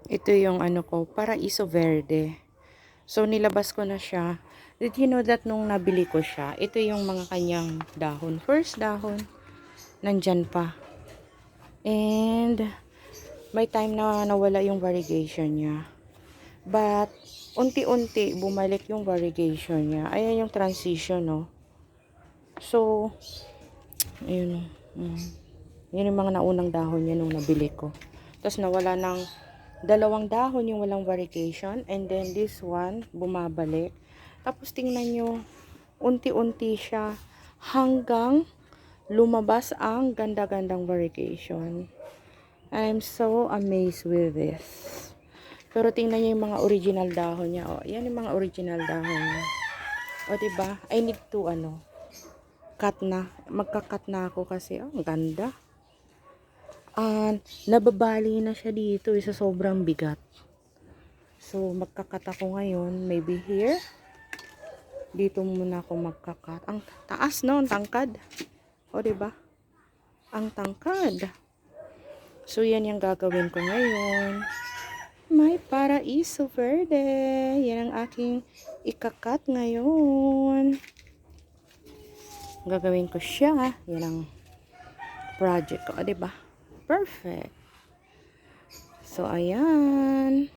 Ito yung ano ko, Paraiso Verde. So, nilabas ko na siya. Did you know that nung nabili ko siya, ito yung mga kanyang dahon. First dahon, nandyan pa. And, may time na nawala yung variegation niya. But, unti-unti, bumalik yung variegation niya. Ayan yung transition, no? So, ayun, yun yung mga naunang dahon niya nung nabili ko. Tapos, nawala ng dalawang dahon yung walang variegation, and then this one bumabalik. Tapos tingnan nyo, unti-unti siya hanggang lumabas ang ganda-gandang variegation. I'm so amazed with this. Pero tingnan nyo yung mga original dahon niya. Oh, yan yung mga original dahon niya. O diba? I need to cut na. Magka-cut na ako kasi ang ganda. Nababali na siya dito sa sobrang bigat. So, magkakat ako ngayon. Maybe here. Dito muna ako magkakat. Ang taas, no? Ang tangkad. O, diba? Ang tangkad. So, yan yung gagawin ko ngayon. May Paraiso Verde. Yan ang aking ikakat ngayon. Gagawin ko siya. Yan ang project ko. O, diba? Perfect. So, ayan.